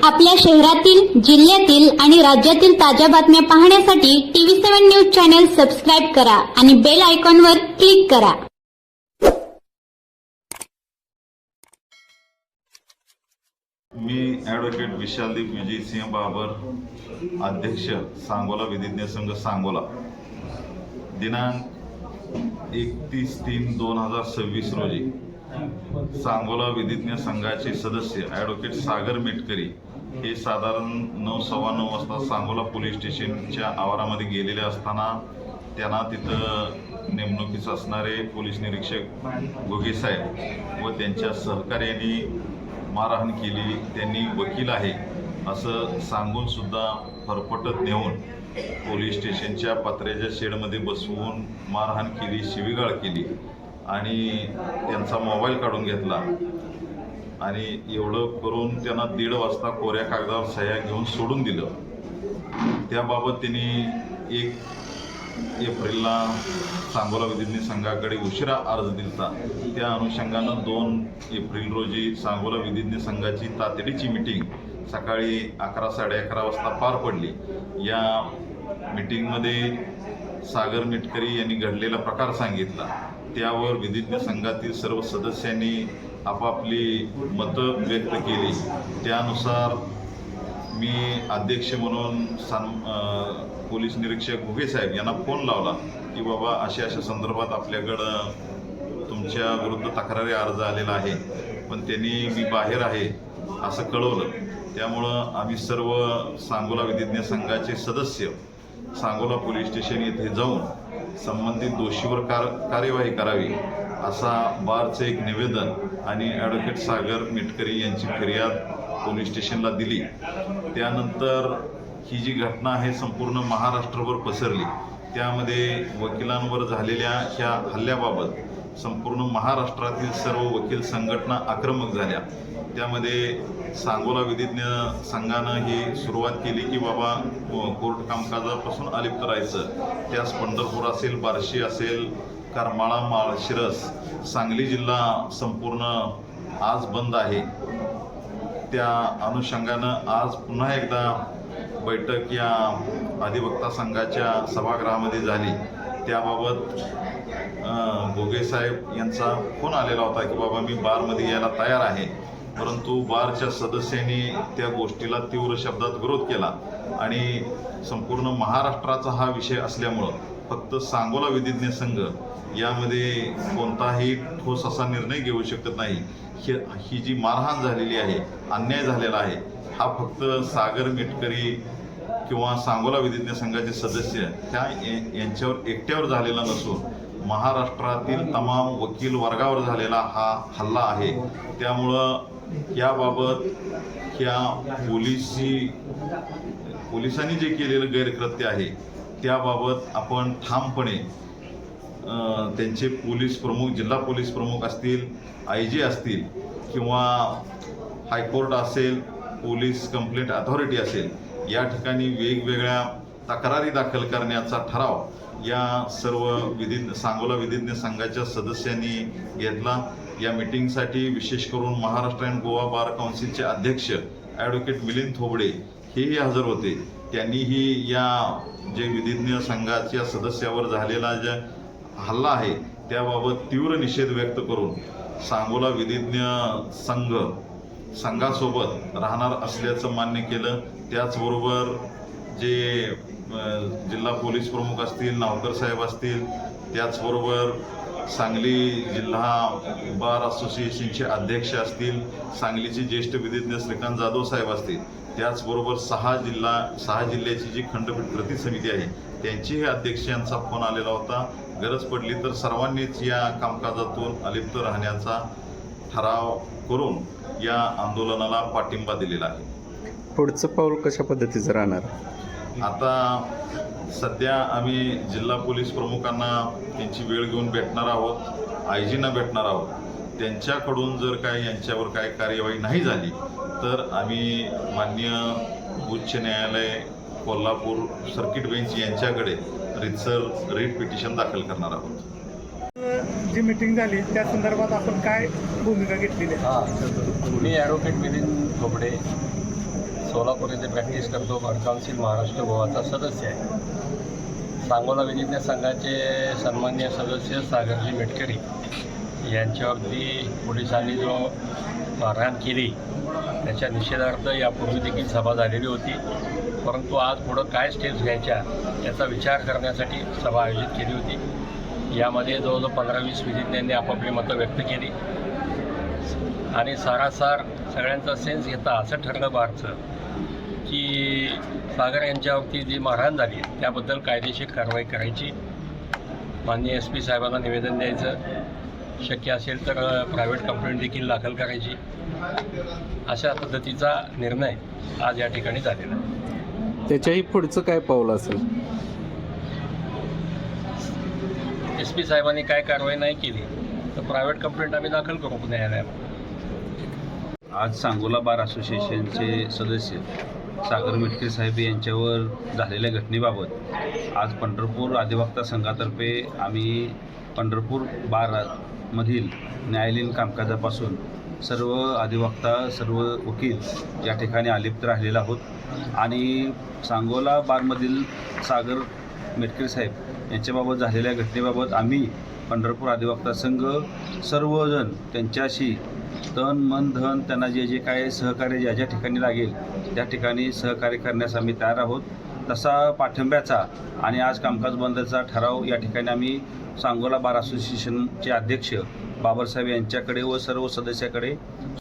आपल्या शहरातील, जिल्ह्यातील आणि राज्यातील ताज्या बातम्या पाहण्यासाठी TV7 न्यूज चॅनल सबस्क्राइब करा आणि बेल आयकॉनवर क्लिक करा. मी ॲडव्होकेट विशालदीप विजयसिंह बाबर, अध्यक्ष सांगोला विधिज्ञ संघ सांगोला, दिनांक 31/3/2026 रोजी सांगोला विधिज्ञ संघाचे सदस्य ॲडव्होकेट सागर मिटकरी हे साधारण 9:15 वाजता सांगोला पोलीस स्टेशनच्या आवारामध्ये गेलेले असताना त्यांना तिथं नेमणुकीस असणारे पोलीस निरीक्षक घुगे साहेब व त्यांच्या सहकार्यांनी मारहाण केली. त्यांनी वकील आहे असं सांगून सुद्धा फरफटत नेऊन पोलीस स्टेशनच्या पत्र्याच्या शेडमध्ये बसवून मारहाण केली, शिवीगाळ केली आणि त्यांचा मोबाईल काढून घेतला. आणि एवढं करून त्यांना 1:30 वाजता कोऱ्या कागदावर सह्या घेऊन सोडून दिलं. त्याबाबत त्यांनी 1 एप्रिलला सांगोला विधिज्ञ संघाकडे उशिरा अर्ज दिलता. त्या अनुषंगानं 2 एप्रिल रोजी सांगोला विधिज्ञ संघाची तातडीची मीटिंग सकाळी 11-11:30 वाजता पार पडली. या मीटिंगमध्ये सागर मिटकरी यांनी घडलेला प्रकार सांगितला. त्यावर विधिज्ञ संघातील सर्व सदस्यांनी आपापली मतं व्यक्त केली. त्यानुसार मी अध्यक्ष म्हणून पोलीस निरीक्षक घुगे साहेब यांना फोन लावला की बाबा अशा संदर्भात आपल्याकडं तुमच्या विरुद्ध तक्रारी अर्ज आलेला आहे, पण त्यांनी मी बाहेर आहे असं कळवलं. त्यामुळं आम्ही सर्व सांगोला विधिज्ञ संघाचे सदस्य सांगोला पोलीस स्टेशन येथे जाऊन संबंधित दोषीवर कार्यवाही करावी असा बारचं एक निवेदन आणि ॲडव्होकेट सागर मिटकरी यांची फिर्याद पोलीस स्टेशनला दिली. त्यानंतर ही जी घटना आहे संपूर्ण महाराष्ट्रभर पसरली. त्यामध्ये वकिलांवर झालेल्या ह्या हल्ल्याबाबत संपूर्ण महाराष्ट्रातील सर्व वकील संघटना आक्रमक झाल्या. त्यामध्ये सांगोला विधिज्ञ संघानं ही सुरुवात केली की बाबा कोर्ट कामकाजापासून अलिप्त राहायचं. त्यास पंढरपूर असेल, बार्शी असेल, करमाळा, माळशिरस, सांगली जिल्हा संपूर्ण आज बंद आहे. त्या अनुषंगानं आज पुन्हा एकदा बैठक या अधिवक्ता संघाच्या सभागृहामध्ये झाली. त्याबाबत घुगे साहेब यांचा फोन आलेला होता की बाबा मी बारमध्ये यायला तयार आहे, परंतु बारच्या सदस्यांनी त्या गोष्टीला तीव्र शब्दात विरोध केला आणि संपूर्ण महाराष्ट्राचा हा विषय असल्यामुळं फक्त सांगोला विधिज्ञ संघ यामध्ये कोणताही ठोस असा निर्णय घेऊ शकत नाही. ही जी मारहाण झालेली आहे, अन्याय झालेला आहे, हा फक्त सागर मिटकरी किंवा सांगोला विधिज्ञ संघाचे सदस्य यांच्यावर एकट्यावर झालेला नसून महाराष्ट्रातील तमाम वकील वर्गावर झालेला हा हल्ला आहे. त्यामुळं याबाबत ह्या पोलिसांनी जे केलेलं गैरकृत्य आहे त्याबाबत आपण ठामपणे त्यांचे पोलीस प्रमुख, जिल्हा पोलीस प्रमुख असतील, IG असतील किंवा हायकोर्ट असेल, पोलीस कंप्लेंट अथॉरिटी असेल, या ठिकाणी वेगवेगळ्या तक्रारी दाखल करण्याचा ठराव या सर्व सांगोला विधिज्ञ संघाच्या सदस्यांनी घेतला. या मीटिंगसाठी विशेष करून महाराष्ट्र अँड गोवा बार काउन्सिलचे अध्यक्ष ॲडव्होकेट मिलिंद थोबडे हेही हजर होते. त्यांनीही या जे विधिज्ञ संघाच्या सदस्यावर झालेला जे हल्ला आहे त्याबाबत तीव्र निषेध व्यक्त करून सांगोला विधिज्ञ संघासोबत राहणार असल्याचं मान्य केलं. त्याचबरोबर जे जिल्हा पोलीस प्रमुख असतील, नावकर साहेब असतील, त्याचबरोबर सांगली जिल्हा बार असोसिएशनचे अध्यक्ष असतील, सांगलीचे ज्येष्ठ विधिज्ञ श्रीकांत जाधव साहेब असतील, त्याचबरोबर 6 जिल्ह्याची जी खंडपीठ कृती समिती आहे त्यांचेही अध्यक्ष यांचा फोन आलेला होता. गरज पडली तर सर्वांनीच या कामकाजातून अलिप्त राहण्याचा ठराव करून या आंदोलनाला पाठिंबा दिलेला आहे. पुढचं पाऊल कशा पद्धतीचं राहणार? आता सध्या आम्ही जिल्हा पोलीस प्रमुखांना त्यांची वेळ घेऊन भेटणार आहोत, IG भेटणार आहोत. त्यांच्याकडून जर काय यांच्यावर काय कार्यवाही नाही झाली तर आम्ही माननीय उच्च न्यायालय कोल्हापूर सर्किट बेंच यांच्याकडे रिट पिटिशन दाखल करणार आहोत. जी मीटिंग झाली त्या संदर्भात आपण काय भूमिका घेतलेली आहे? मी ॲडव्होकेट मिलिंद थोबडे सोलापूर येथे प्रॅक्टिस करतो. बार काउन्सिल महाराष्ट्र गोवाचा सदस्य आहे. सांगोला विधिज्ञ संघाचे सन्माननीय सदस्य सागरजी मेटकरी यांच्यावरती पोलिसांनी जो मारहाण केली त्याच्या निषेधार्थ यापूर्वी देखील सभा झालेली होती. परंतु आज पुढं काय स्टेप्स घ्यायच्या याचा विचार करण्यासाठी सभा आयोजित केली होती. यामध्ये जवळजवळ 15-20 विधिज्ञांनी आपापली मतं व्यक्त केली आणि सारासार सगळ्यांचा सेन्स घेता असं ठरलं बारचं की सागर यांच्यावरती जी मारहाण झाली त्याबद्दल कायदेशीर कारवाई करायची. माननीय SP साहेबांना निवेदन द्यायचं, शक्य असेल तर प्रायव्हेट कंप्लेंट देखील दाखल करायची. अशा पद्धतीचा निर्णय आज या ठिकाणी झालेला आहे. त्याच्याही पुढचं काय पाऊल असेल? SP साहेबांनी काय कारवाई नाही केली तर प्रायव्हेट कंप्लेंट आम्ही दाखल करू न्यायालयात. आज सांगोला बार असोसिएशनचे सदस्य सागर मेटकरी साहेब यांच्यावर झालेल्या घटनेबाबत आज पंढरपूर अधिवक्ता संघातर्फे आम्ही पंढरपूर बारमधील न्यायालयीन कामकाजापासून सर्व अधिवक्ता सर्व वकील या ठिकाणी अलिप्त राहिलेले आहोत आणि सांगोला बारमधील सागर मेटकरी साहेब यांच्याबाबत झालेल्या घटनेबाबत आम्ही पंढरपूर अधिवक्ता संघ सर्वजण त्यांच्याशी तन मन धन त्यांना जे जे काय सहकार्य ज्या ज्या ठिकाणी लागेल त्या ठिकाणी सहकार्य करण्यास आम्ही तयार आहोत. तसा पाठिंब्याचा आणि आज कामकाज बंदचा ठराव या ठिकाणी आम्ही सांगोला बार असोसिएशनचे अध्यक्ष बाबरसाहेब यांच्याकडे व सर्व सदस्याकडे